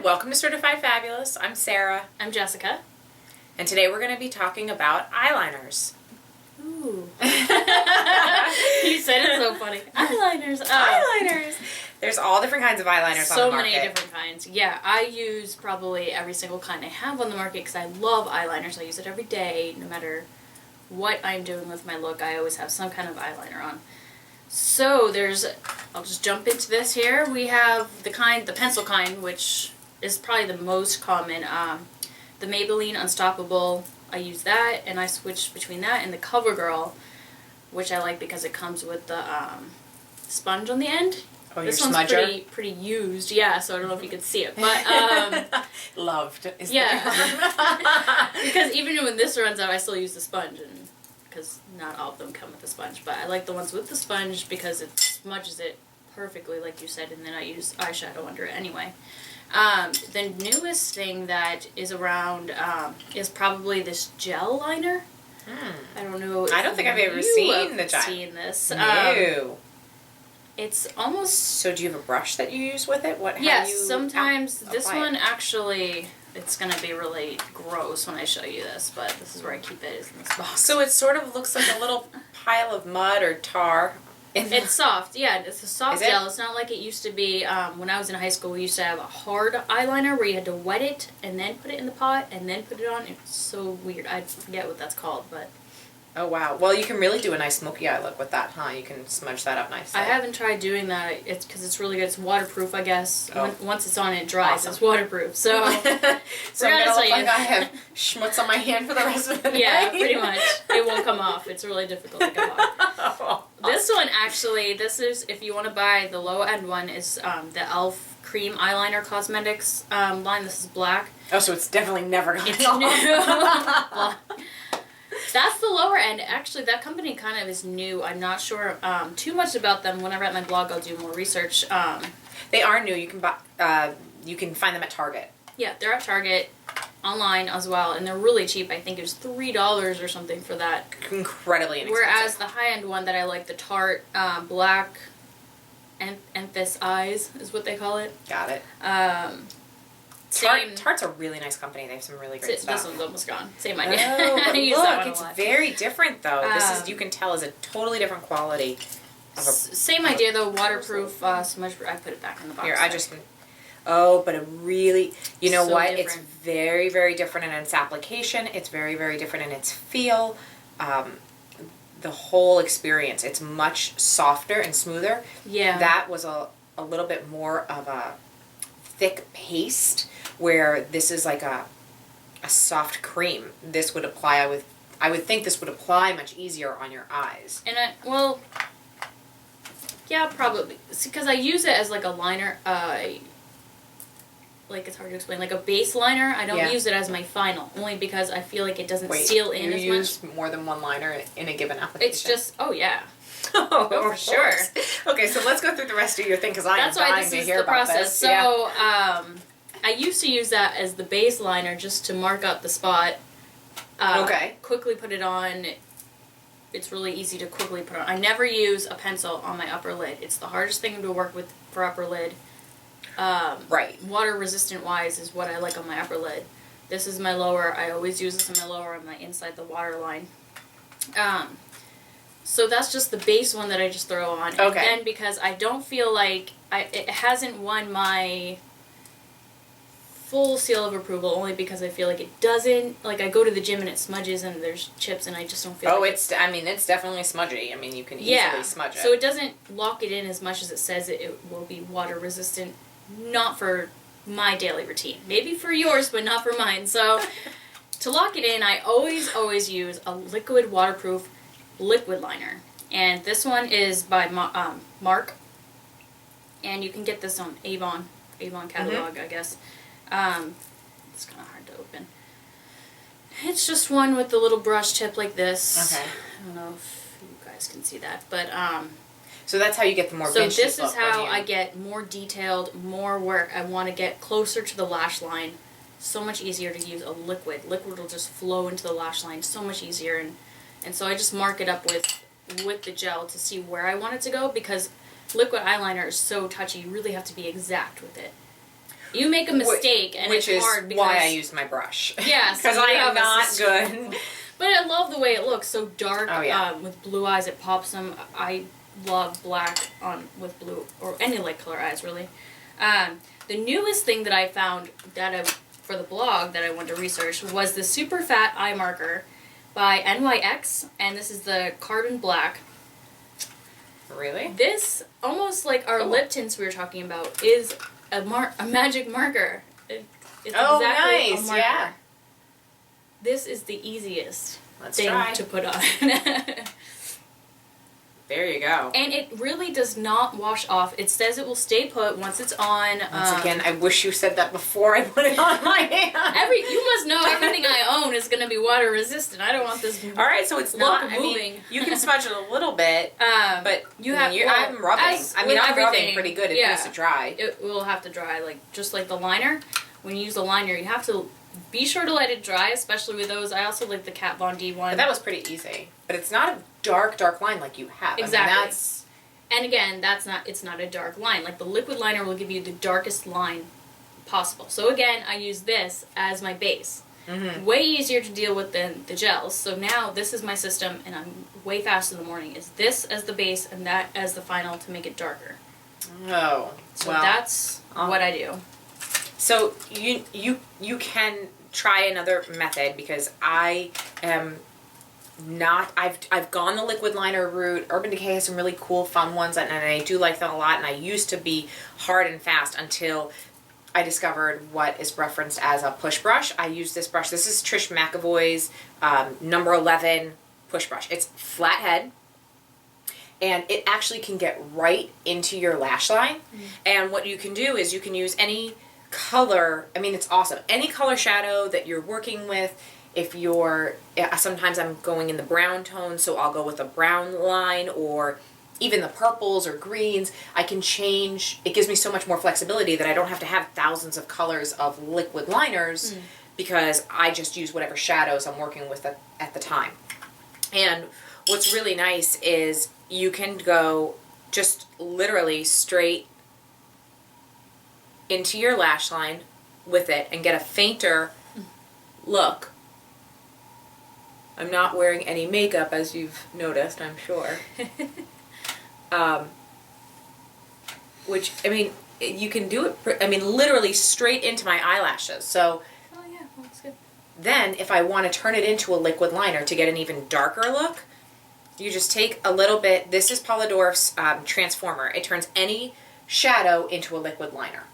welcome to Certified Fabulous. I'm Sarah. I'm Jessica. And today we're going to be talking about eyeliners. Ooh. You said it so funny. Eyeliners. Eyeliners. There's all different kinds of eyeliners on the market. So many different kinds. Yeah, I use probably every single kind I have on the market because I love eyeliners. I use it every day. No matter what I'm doing with my look, I always have some kind of eyeliner on. So I'll just jump into this here. We have the pencil kind, which is probably the most common. The Maybelline Unstoppable, I use that, and I switch between that and the CoverGirl, which I like because it comes with the sponge on the end. Oh, this your one's smudger? pretty used, yeah, so I don't know if you can see it, but Loved is the yeah. term. Because even when this runs out, I still use the sponge, and because not all of them come with a sponge, but I like the ones with the sponge because it smudges it perfectly, like you said, and then I use eyeshadow under it anyway. The newest thing that is around is probably this gel liner. I don't know. I don't think I've ever seen the gel. Seen this? No. It's almost. So do you have a brush that you use with it? Yes. Sometimes this apply one it? Actually. It's going to be really gross when I show you this, but this is where I keep it, is in this box. So it sort of looks like a little pile of mud or tar. It's soft, yeah. It's a soft Is it? gel. It's not like it used to be when I was in high school. We used to have a hard eyeliner where you had to wet it and then put it in the pot and then put it on. It's so weird. I forget what that's called, but... Oh, wow. Well, you can really do a nice smoky eye look with that, huh? You can smudge that up nicely. I haven't tried doing that. It's because it's really good. It's waterproof, I guess. Oh. Once it's on, it dries. Awesome. It's waterproof. So, So I'm going to look like I have schmutz on my hand for the rest of the day. yeah, pretty much. It won't come off. It's really difficult to come off. Oh, This one, actually, this is, if you want to buy the low-end one, is the e.l.f. Cream Eyeliner Cosmetics line. This is black. Oh, so it's definitely never going to It's come new. off. That's the lower end. Actually, that company kind of is new. I'm not sure too much about them. When I write my blog, I'll do more research. They are new. You can buy. You can find them at Target. Yeah, they're at Target, online as well, and they're really cheap. I think it was $3 or something for that. Incredibly inexpensive. Whereas the high-end one that I like, the Tarte Black Emphas Eyes is what they call it. Got it. Same. Tarte's a really nice company. They have some really great stuff. This one's almost gone. Same idea. Oh, but I use that one look, a lot. it's very different though. This is, you can tell, is a totally different quality. Same idea though. Waterproof smudge. I put it back in the box. Here, I just. Oh, but it really, you know So what? different. It's very, very different in its application. It's very, very different in its feel. The whole experience. It's much softer and smoother. Yeah. That was a little bit more of a thick paste, where this is like a soft cream. This would apply I would think this would apply much easier on your eyes. And yeah, probably. Because I use it as like a liner, like it's hard to explain, like a base liner. I don't use it as my final, only because I feel like it doesn't seal in as much. You use more than one liner in a given application? It's just, oh yeah. Oh, for sure. Okay, so let's go through the rest of your thing, because I am dying to hear about this. So, I used to use that as the base liner just to mark out the spot. Okay. Quickly put it on. It's really easy to quickly put on. I never use a pencil on my upper lid. It's the hardest thing to work with for upper lid. Right. Water resistant wise is what I like on my upper lid. This is my lower. I always use this on my lower on my inside the water line. So that's just the base one that I just throw on. Okay. And then because I don't feel like it hasn't won my full seal of approval, only because I feel like it doesn't, like I go to the gym and it smudges and there's chips and I just don't feel like it's definitely smudgy. I mean, you can easily smudge it. So it doesn't lock it in as much as it says it will be water resistant. Not for my daily routine. Maybe for yours, but not for mine. So to lock it in, I always use a liquid waterproof liquid liner. And this one is by Mark. And you can get this on Avon catalog, I guess. It's kind of hard to open. It's just one with the little brush tip like this. Okay. I don't know if you guys can see that, but so that's how you get the more vintage this look is how when you... I get more detailed, more work. I want to get closer to the lash line. So much easier to use a liquid. Liquid will just flow into the lash line so much easier, and so I just mark it up with the gel to see where I want it to go, because liquid eyeliner is so touchy. You really have to be exact with it. You make a mistake, and which it's is hard because why I use my brush. Yeah, so because you I have am a not system. good. But I love the way it looks so dark. Oh, yeah. With blue eyes, it pops them. I love black on with blue or any light color eyes really. The newest thing that I found for the blog that I wanted to research was the Super Fat Eye Marker by NYX, and this is the Carbon Black. Really? This, almost like our lip tints we were talking about, is a magic marker. It's exactly a marker. Yeah. This is the easiest Let's thing try. to put on. There you go. And it really does not wash off. It says it will stay put once it's on. Once again, I wish you said that before I put it on my hand. You must know everything I own is going to be water resistant. I don't want this. All right, so it's not moving. You can smudge it a little bit, but I'm rubbing. I'm rubbing pretty good. It needs to dry. It will have to dry, just like the liner. When you use the liner, you have to be sure to let it dry, especially with those. I also like the Kat Von D one. But that was pretty easy. But it's not a dark line like you have. Exactly. And again, it's not a dark line. Like the liquid liner will give you the darkest line possible. So again, I use this as my base. Mm-hmm. Way easier to deal with than the gels. So now this is my system, and I'm way faster in the morning. Is this as the base and that as the final to make it darker. Oh, so that's what I do. So you can try another method, because I am not. I've gone the liquid liner route. Urban Decay has some really cool, fun ones, and I do like them a lot. And I used to be hard and fast until I discovered what is referenced as a push brush. I use this brush. This is Trish McAvoy's number 11 push brush. It's flat head, and it actually can get right into your lash line. Mm-hmm. And what you can do is you can use any color. I mean, it's awesome. Any color shadow that you're working with. If you're, sometimes I'm going in the brown tone, so I'll go with a brown line, or even the purples or greens. I can change. It gives me so much more flexibility that I don't have to have thousands of colors of liquid liners, because I just use whatever shadows I'm working with at the time. And what's really nice is you can go just literally straight into your lash line with it and get a fainter look. I'm not wearing any makeup, as you've noticed, I'm sure. Which, I mean, you can do it, literally straight into my eyelashes. So, oh yeah, that's good. Then, if I want to turn it into a liquid liner to get an even darker look, you just take a little bit. This is Polidor's Transformer. It turns any shadow into a liquid liner.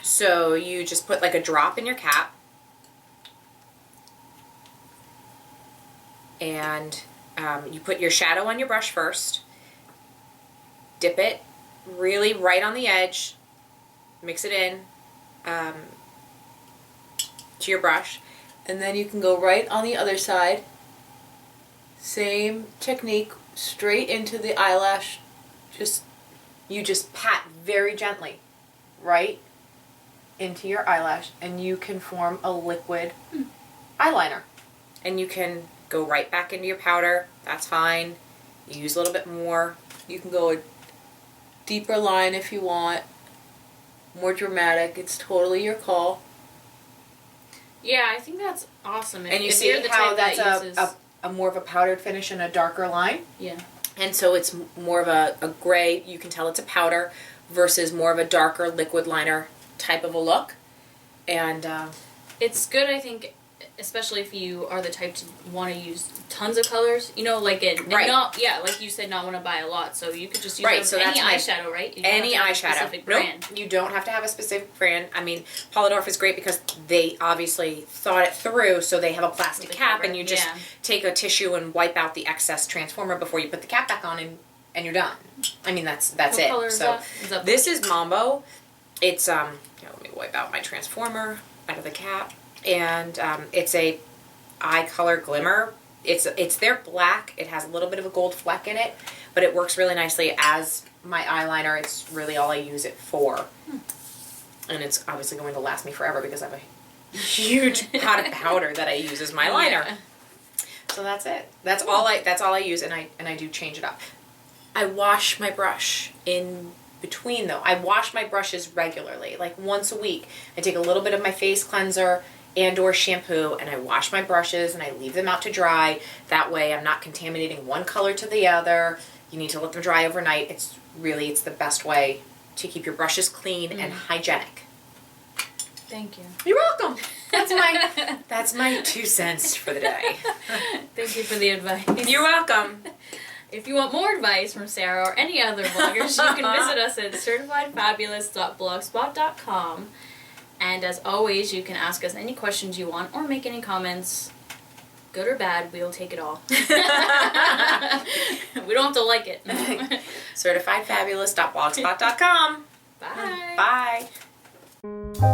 So you just put like a drop in your cap, and you put your shadow on your brush first, dip it really right on the edge, mix it in to your brush, and then you can go right on the other side, same technique, straight into the eyelash. You just pat very gently right into your eyelash, and you can form a liquid eyeliner. And you can go right back into your powder. That's fine. You use a little bit more. You can go a deeper line if you want. More dramatic. It's totally your call. Yeah, I think that's awesome. And you see how that's a more of a powdered finish and a darker line? Yeah. And so it's more of a gray. You can tell it's a powder versus more of a darker liquid liner type of a look. And it's good, I think, especially if you are the type to want to use tons of colors, like like you said, not want to buy a lot, so you could just use any eyeshadow, right? Any eyeshadow. Nope, you don't have to have a specific brand. I mean, Polidorf is great because they obviously thought it through, so they have a plastic cap, and you just take a tissue and wipe out the excess transformer before you put the cap back on, and you're done. I mean, that's what it. Color is that? This is Mambo. It's let me wipe out my transformer out of the cap. And it's a eye color glimmer. It's their black. It has a little bit of a gold fleck in it, but it works really nicely as my eyeliner. It's really all I use it for. And it's obviously going to last me forever because I have a huge pot of powder that I use as my liner. Yeah. So that's it. That's all I use, and I do change it up. I wash my brush in between though. I wash my brushes regularly, like once a week. I take a little bit of my face cleanser and or shampoo and I wash my brushes and I leave them out to dry. That way I'm not contaminating one color to the other. You need to let them dry overnight. It's the best way to keep your brushes clean and hygienic. Thank you. You're welcome. That's my 2 cents for the day. Thank you for the advice. You're welcome. If you want more advice from Sarah or any other bloggers, you can visit us at certifiedfabulous.blogspot.com. And as always, you can ask us any questions you want or make any comments. Good or bad, we'll take it all. We don't have to like it. Certifiedfabulous.blogspot.com. Bye. Bye.